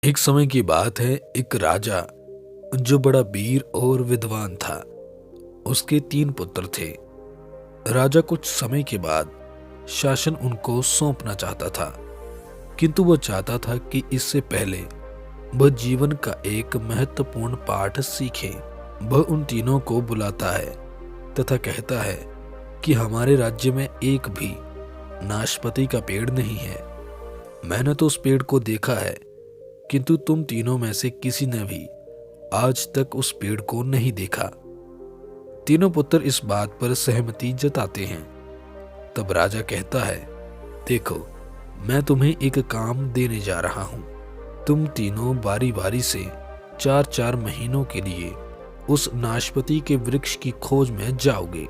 एक समय की बात है, एक राजा जो बड़ा वीर और विद्वान था। उसके 3 पुत्र थे। राजा कुछ समय के बाद शासन उनको सौंपना चाहता था, किंतु वह चाहता था कि इससे पहले वह जीवन का एक महत्वपूर्ण पाठ सीखे। वह उन तीनों को बुलाता है तथा कहता है कि हमारे राज्य में एक भी नाशपाती का पेड़ नहीं है। मैंने तो उस पेड़ को देखा है, किंतु तुम तीनों में से किसी ने भी आज तक उस पेड़ को नहीं देखा। तीनों पुत्र इस बात पर सहमति जताते हैं। तब राजा कहता है, देखो, मैं तुम्हें एक काम देने जा रहा हूं। तुम तीनों बारी बारी से 4-4 महीनों के लिए उस नाशपाती के वृक्ष की खोज में जाओगे।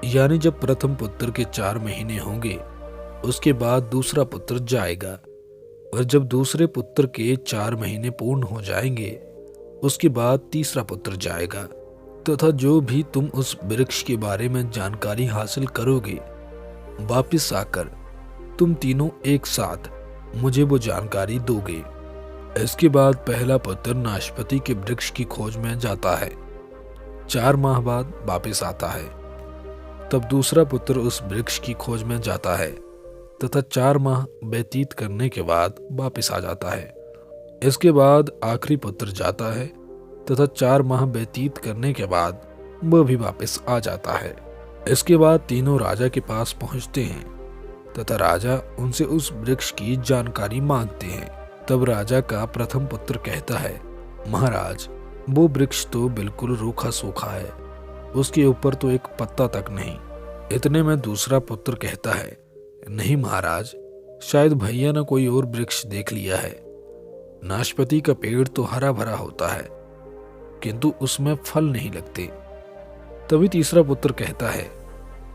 यानी जब प्रथम पुत्र के 4 महीने होंगे, उसके बाद दूसरा पुत्र जाएगा, और जब दूसरे पुत्र के 4 महीने पूर्ण हो जाएंगे, उसके बाद तीसरा पुत्र जाएगा। तथा जो भी तुम उस वृक्ष के बारे में जानकारी हासिल करोगे, वापिस आकर तुम तीनों एक साथ मुझे वो जानकारी दोगे। इसके बाद पहला पुत्र नाशपाती के वृक्ष की खोज में जाता है। 4 माह बाद वापिस आता है। तब दूसरा पुत्र उस वृक्ष की खोज में जाता है तथा 4 माह व्यतीत करने के बाद वापिस आ जाता है। इसके बाद आखिरी पुत्र जाता है तथा 4 माह व्यतीत करने के बाद वह भी वापस आ जाता है। इसके बाद तीनों राजा के पास पहुंचते हैं तथा राजा उनसे उस वृक्ष की जानकारी मांगते हैं। तब राजा का प्रथम पुत्र कहता है, महाराज, वो वृक्ष तो बिल्कुल रूखा सूखा है, उसके ऊपर तो एक पत्ता तक नहीं। इतने में दूसरा पुत्र कहता है, नहीं महाराज, शायद भैया ने कोई और वृक्ष देख लिया है। नाशपाती का पेड़ तो हरा भरा होता है, किंतु उसमें फल नहीं लगते। तभी तीसरा पुत्र कहता है,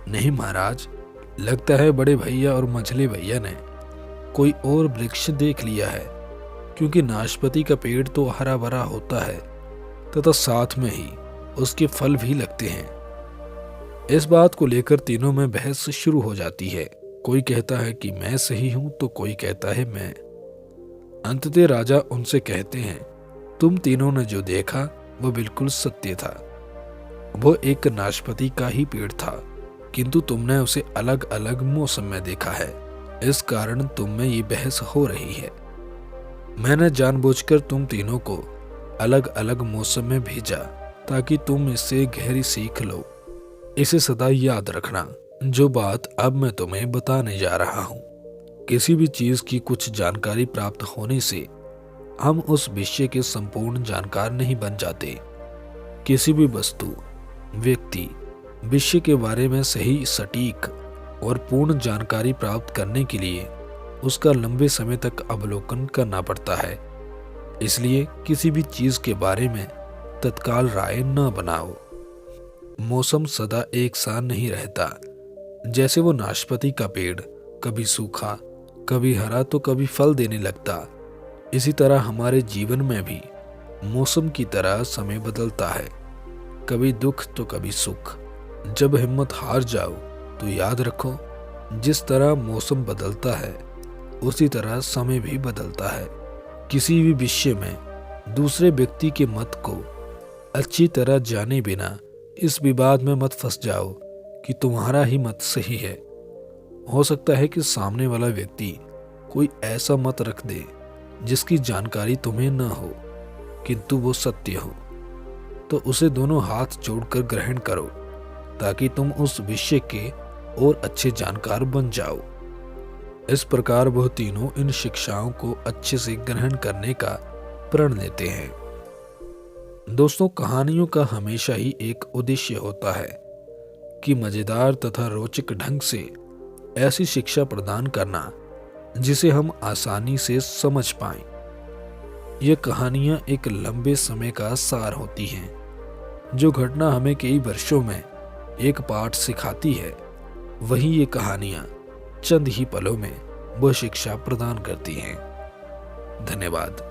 नहीं महाराज, लगता है बड़े भैया और मझले भैया ने कोई और वृक्ष देख लिया है, क्योंकि नाशपाती का पेड़ तो हरा भरा होता है तथा साथ में ही उसके फल भी लगते हैं। इस बात को लेकर तीनों में बहस शुरू हो जाती है। कोई कहता है कि मैं सही हूं, तो कोई कहता है मैं। अंततः राजा उनसे कहते हैं, तुम तीनों ने जो देखा वो बिल्कुल सत्य था। वो एक नाशपाती का ही पेड़ था, किंतु तुमने उसे अलग अलग मौसम में देखा है। इस कारण तुम में ये बहस हो रही है। मैंने जानबूझकर तुम तीनों को अलग अलग मौसम में भेजा ताकि तुम इससे गहरी सीख लो। इसे सदा याद रखना, जो बात अब मैं तुम्हें बताने जा रहा हूं। किसी भी चीज की कुछ जानकारी प्राप्त होने से हम उस विषय के संपूर्ण जानकार नहीं बन जाते। किसी भी वस्तु, व्यक्ति, विषय के बारे में सही, सटीक और पूर्ण जानकारी प्राप्त करने के लिए उसका लंबे समय तक अवलोकन करना पड़ता है। इसलिए किसी भी चीज के बारे में तत्काल राय न बनाओ। मौसम सदा एक सा नहीं रहता। जैसे वो नाशपाती का पेड़ कभी सूखा, कभी हरा तो कभी फल देने लगता, इसी तरह हमारे जीवन में भी मौसम की तरह समय बदलता है, कभी दुख तो कभी सुख। जब हिम्मत हार जाओ तो याद रखो, जिस तरह मौसम बदलता है उसी तरह समय भी बदलता है। किसी भी विषय में दूसरे व्यक्ति के मत को अच्छी तरह जाने बिना इस विवाद में मत फंस जाओ कि तुम्हारा ही मत सही है। हो सकता है कि सामने वाला व्यक्ति कोई ऐसा मत रख दे जिसकी जानकारी तुम्हें न हो, किंतु वो सत्य हो, तो उसे दोनों हाथ जोड़कर ग्रहण करो ताकि तुम उस विषय के और अच्छे जानकार बन जाओ। इस प्रकार वह तीनों इन शिक्षाओं को अच्छे से ग्रहण करने का प्रण लेते हैं। दोस्तों, कहानियों का हमेशा ही एक उद्देश्य होता है कि मजेदार तथा रोचक ढंग से ऐसी शिक्षा प्रदान करना जिसे हम आसानी से समझ पाएं। ये कहानियां एक लंबे समय का सार होती हैं। जो घटना हमें कई वर्षों में एक पाठ सिखाती है, वहीं ये कहानियां चंद ही पलों में वह शिक्षा प्रदान करती हैं। धन्यवाद।